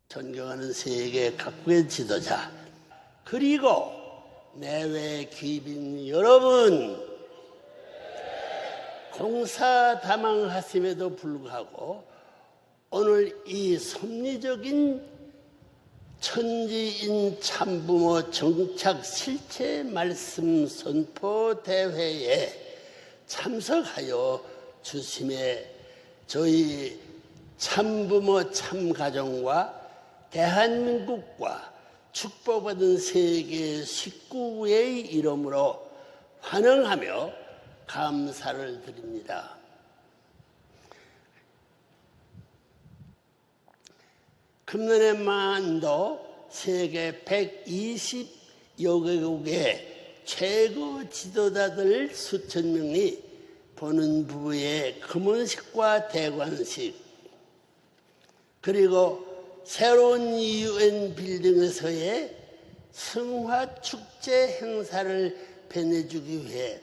존경하는 세계 각국의 지도자, 그리고 내외 귀빈 여러분, 공사다망하심에도 불구하고 오늘 이 섭리적인 천지인 참부모 정착 실체 말씀 선포 대회에 참석하여 주심에 저희 참부모 참가정과 대한민국과 축복받은 세계 식구의 이름으로 환영하며 감사를 드립니다. 금년에만도 세계 120여 개국의 최고 지도자들 수천 명이 보는 부부의 금혼식과 대관식, 그리고 새로운 UN 빌딩에서의 성화축제 행사를 빛내주기 위해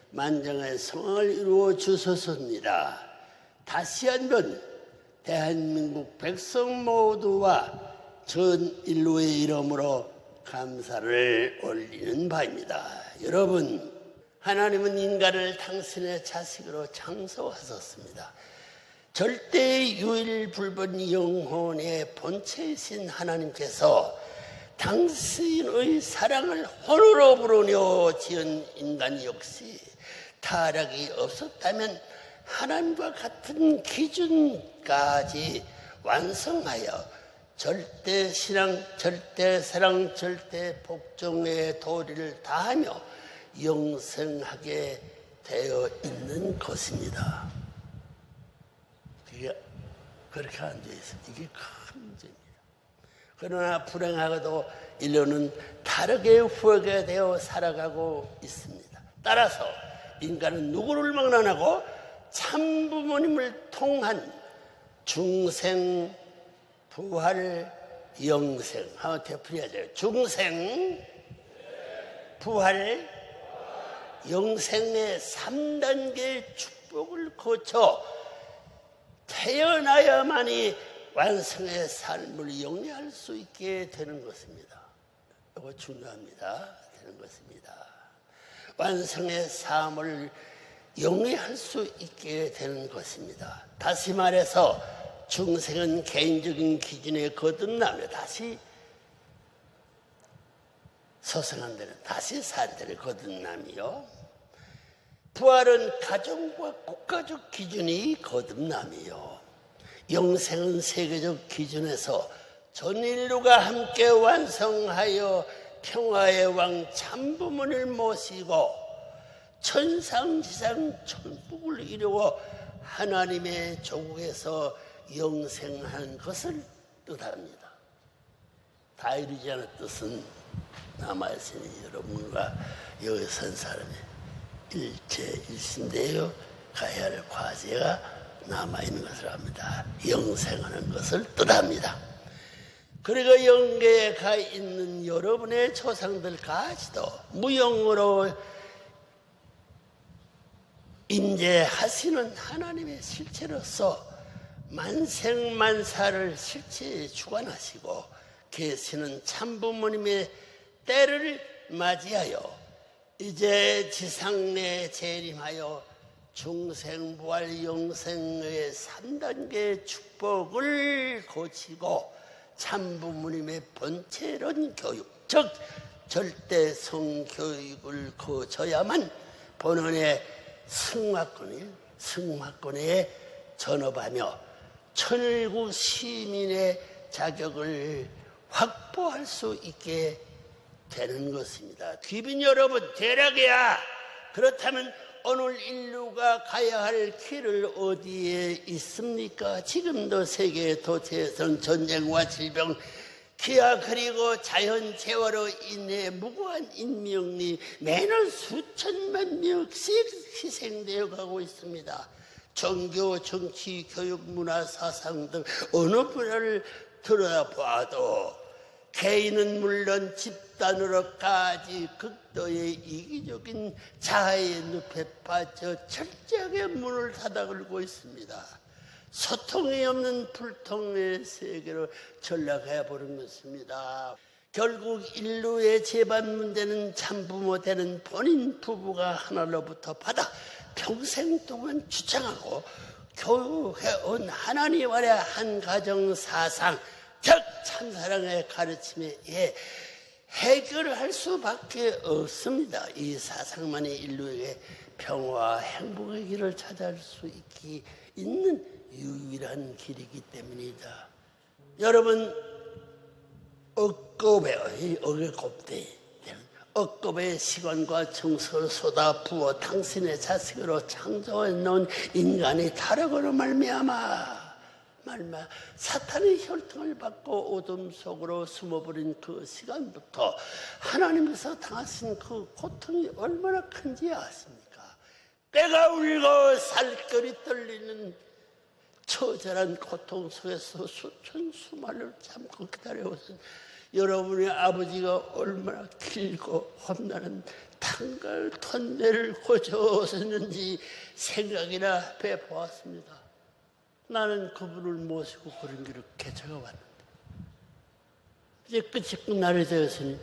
만장의 성황을 이루어 주소서입니다. 다시 한번 대한민국 백성 모두와 전 인류의 이름으로 감사를 올리는 바입니다. 여러분, 하나님은 인간을 당신의 자식으로 창조하셨습니다. 절대 유일불변 영혼의 본체이신 하나님께서 당신의 사랑을 혼으로 부르려 지은 인간 역시 타락이 없었다면 하나님과 같은 기준까지 완성하여 절대 신앙, 절대 사랑, 절대 복종의 도리를 다하며 영생하게 되어 있는 것입니다. 그렇게 앉아 있습니다. 이게 큰 문제입니다. 그러나 불행하게도 인류는 다르게 후회가 되어 살아가고 있습니다. 따라서 인간은 누구를 막론하고 참부모님을 통한 중생, 부활, 영생 한번 되풀이하죠. 중생, 부활, 영생의 3단계 축복을 거쳐 태어나야만이 완성의 삶을 영위할 수 있게 되는 것입니다. 이거 중요합니다. 되는 것입니다. 완성의 삶을 영위할 수 있게 되는 것입니다. 다시 말해서 중생은 개인적인 기준에 거듭나며 다시 소생한 데는 다시 살 데를 거듭남이요, 부활은 가정과 국가적 기준이 거듭남이요, 영생은 세계적 기준에서 전 인류가 함께 완성하여 평화의 왕 참부모를 모시고 천상지상 천국을 이루어 하나님의 조국에서 영생하는 것을 뜻합니다. 다 이루지 않은 뜻은 남아있으니 여러분과 여기 선 사람이 일체일신되어 가야 할 과제가 남아있는 것을 합니다. 영생하는 것을 뜻합니다. 그리고 영계에 가 있는 여러분의 조상들까지도 무영으로 임재하시는 하나님의 실체로서 만생만사를 실체에 주관하시고 계시는 참부모님의 때를 맞이하여 이제 지상내에 재림하여 중생부활 영생의 3단계 축복을 거치고 참부모님의 본체론 교육, 즉 절대 성교육을 거쳐야만 본원의 승화권에 전업하며 천일국 시민의 자격을 확보할 수 있게 되는 것입니다. 귀빈 여러분, 대략이야. 그렇다면 오늘 인류가 가야 할 길을 어디에 있습니까? 지금도 세계 도처에서는 전쟁과 질병, 기아 그리고 자연재해로 인해 무고한 인명이 매년 수천만 명씩 희생되어 가고 있습니다. 종교, 정치, 교육, 문화, 사상 등 어느 분야를 들여다봐도 개인은 물론 집단으로까지 극도의 이기적인 자아의 늪에 빠져 철저하게 문을 닫아걸고 있습니다. 소통이 없는 불통의 세계로 전락해 버린 것입니다. 결국 인류의 재반 문제는 참부모 되는 본인 부부가 하나로부터 받아 평생 동안 주장하고 교육해온 하나님 아래 한 가정 사상, 즉 참사랑의 가르침에 의해 해결할 수밖에 없습니다. 이 사상만이 인류에게 평화와 행복의 길을 찾아갈 수 있는 유일한 길이기 때문이다. 여러분, 억겁의 시간과 정성을 쏟아 부어 당신의 자식으로 창조해 놓은 인간이 타락으로 말미암아 사탄의 혈통을 받고 어둠 속으로 숨어버린 그 시간부터 하나님께서 당하신 그 고통이 얼마나 큰지 아십니까? 뼈가 울고 살결이 떨리는 처절한 고통 속에서 수천 수만을 참고 기다려오신 여러분의 아버지가 얼마나 길고 험난한 탄갈 턴대를 거쳐오셨는지 생각이나 해보았습니다. 나는 그분을 모시고 그런 길을 개척해 왔는데 이제 끝이 끝날이 되었으니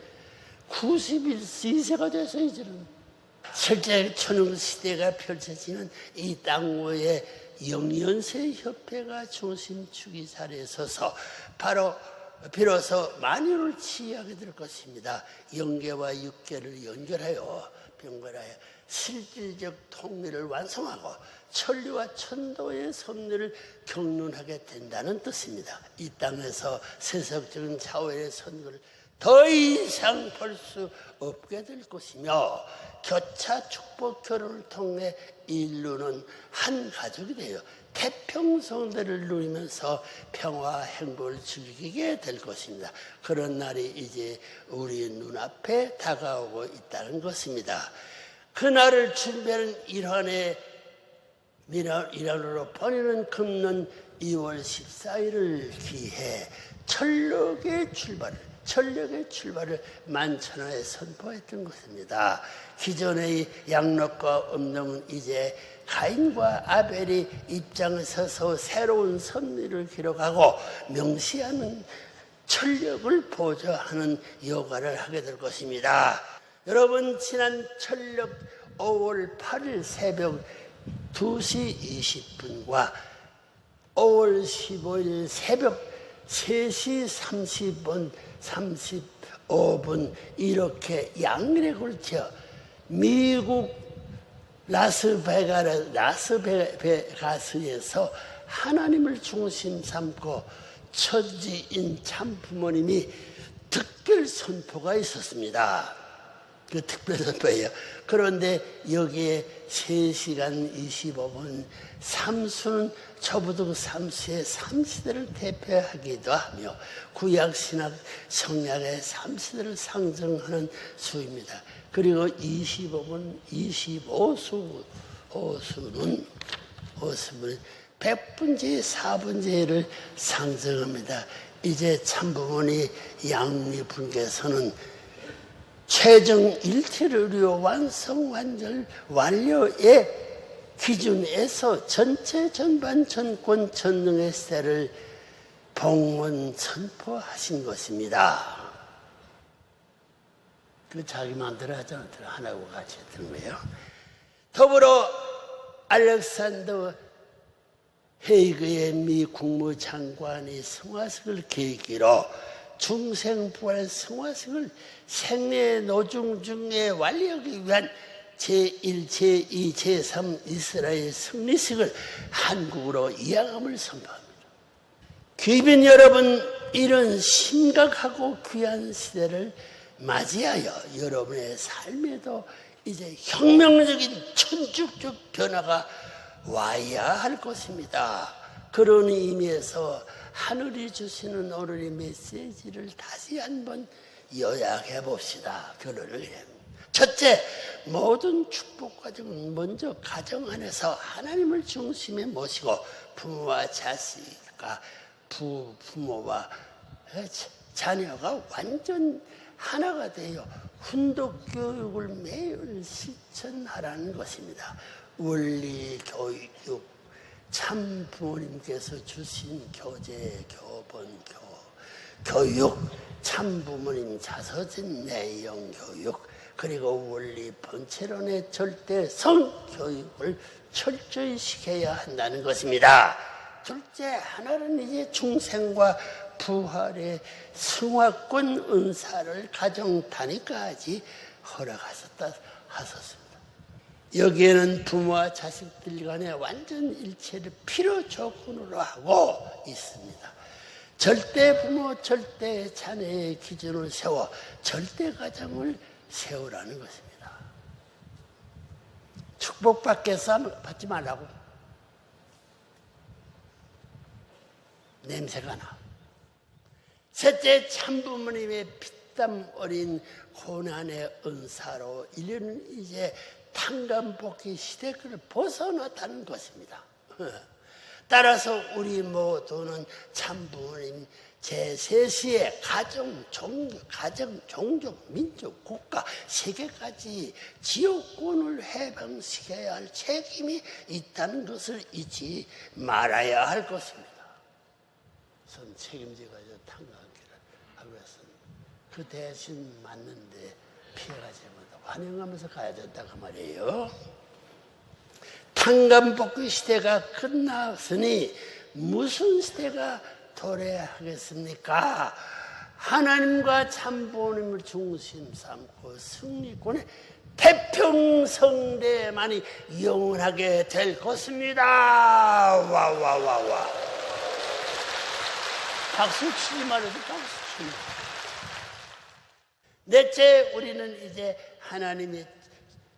91세가 돼서 이제는 실제 천황시대가 펼쳐지는 이 땅의 영연세협회가 중심축이 자리에 서서 비로소 만유를 치유하게 될 것입니다. 영계와 육계를 연결하여 병거하여 실질적 통일을 완성하고 천리와 천도의 섭리를 경륜하게 된다는 뜻입니다. 이 땅에서 세속적인 자원의 선거를 더 이상 볼 수 없게 될 것이며 교차 축복 결혼을 통해 인류는 한 가족이 되어 태평성대를 누리면서 평화와 행복을 즐기게 될 것입니다. 그런 날이 이제 우리 눈앞에 다가오고 있다는 것입니다. 그날을 준비하는 일환으로 보내는 금년 2월 14일을 기해 철력의 출발을 만천하에 선포했던 것입니다. 기존의 양록과 음록은 이제 가인과 아벨이 입장에 서서 새로운 섭리를 기록하고 명시하는 철력을 보조하는 역할을 하게 될 것입니다. 여러분, 지난 철력 5월 8일 새벽 2시 20분과 5월 15일 새벽 3시 35분 이렇게 양일에 걸쳐 미국 라스베가스에서 하나님을 중심 삼고 천지인 참 부모님이 특별 선포가 있었습니다. 그 특별 선포예요. 그런데 여기에 3시간 25분 삼수는 초부득 삼수의 삼시대를 대표하기도 하며 구약신학 성약의 삼시대를 상징하는 수입니다. 그리고 25분 25수는 100분제 4분제를 상징합니다. 이제 참부모니 양리분께서는 최종 일체를 이루어 완성 완전 완료의 기준에서 전체 전반 전권 전능의 시대를 봉헌 선포하신 것입니다. 그 자기 마음대로 하지 않더라 하나하고 같이 했던 거예요. 더불어 알렉산더 헤이그의 미 국무장관이 성화식을 계기로 중생부활 성화식을 생애 노중 중에 완료하기 위한 제1, 제2, 제3 이스라엘 승리식을 한국으로 이양함을 선포합니다. 귀빈 여러분, 이런 심각하고 귀한 시대를 맞이하여 여러분의 삶에도 이제 혁명적인 천축적 변화가 와야 할 것입니다. 그런 의미에서 하늘이 주시는 오늘의 메시지를 다시 한번 요약해 봅시다. 결론을 해. 첫째, 모든 축복 과정은 먼저 가정 안에서 하나님을 중심에 모시고 부모와 자식과 부모와 자녀가 완전 하나가 되어 훈독 교육을 매일 실천하라는 것입니다. 원리 교육, 참 부모님께서 주신 교재, 교본, 교육, 참 부모님 자서진 내용 교육, 그리고 원리 본체론의 절대성 교육을 철저히 시켜야 한다는 것입니다. 둘째 하나는 이제 중생과 부활의 승화권 은사를 가정 단위까지 허락하셨다 하셨습니다. 여기에는 부모와 자식들 간의 완전 일체를 필요 조건으로 하고 있습니다. 절대 부모, 절대 자녀의 기준을 세워 절대 가정을 세우라는 것입니다. 축복받지 말라고. 냄새가 나. 셋째, 참부모님의 피땀 어린 고난의 은사로 인류는 이제 탕감복귀 시대를 벗어났다는 것입니다. 따라서 우리 모두는 참부모님 제3시의 가정, 종족, 민족, 국가, 세계까지 지옥권을 해방시켜야 할 책임이 있다는 것을 잊지 말아야 할 것입니다. 선 책임지가 탕감하기를 하고 했습니다. 그 대신 맞는데 피해가지 못하고 환영하면서 가야 된다 그 말이에요. 탕감복귀 시대가 끝났으니 무슨 시대가 도래하겠습니까? 하나님과 참부모님을 중심 삼고 승리권의 태평성대만이 영원하게 될 것입니다. 와와와와. 박수 치지 말아도 박수 칩니다. 넷째, 우리는 이제 하나님의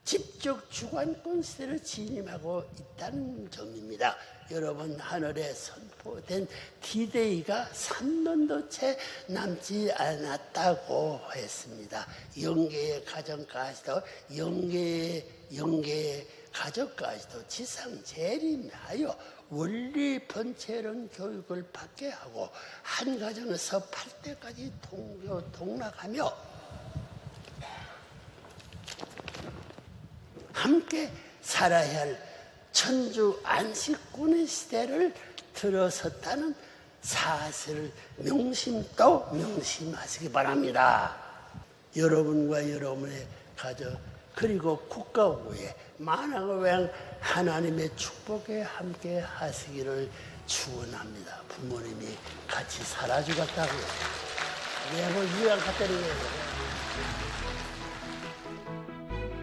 집적 주관권 시대를 진입하고 있다는 점입니다. 여러분, 하늘에 선포된 D-Day가 3년도 채 남지 않았다고 했습니다. 영계의 가정까지도 영계의 가족까지도 지상 재림하여 원리 번체론 교육을 받게 하고 한 가정에서 8대까지 동락하며 함께 살아야 할 천주 안식군의 시대를 들어섰다는 사실을 명심하시기 바랍니다. 여러분과 여러분의 가족 그리고 국가 위에 만왕의 하나님의 축복에 함께 하시기를 축원합니다. 부모님이 같이 살아주겠다고요. 내가 유학 갔다는 거예요.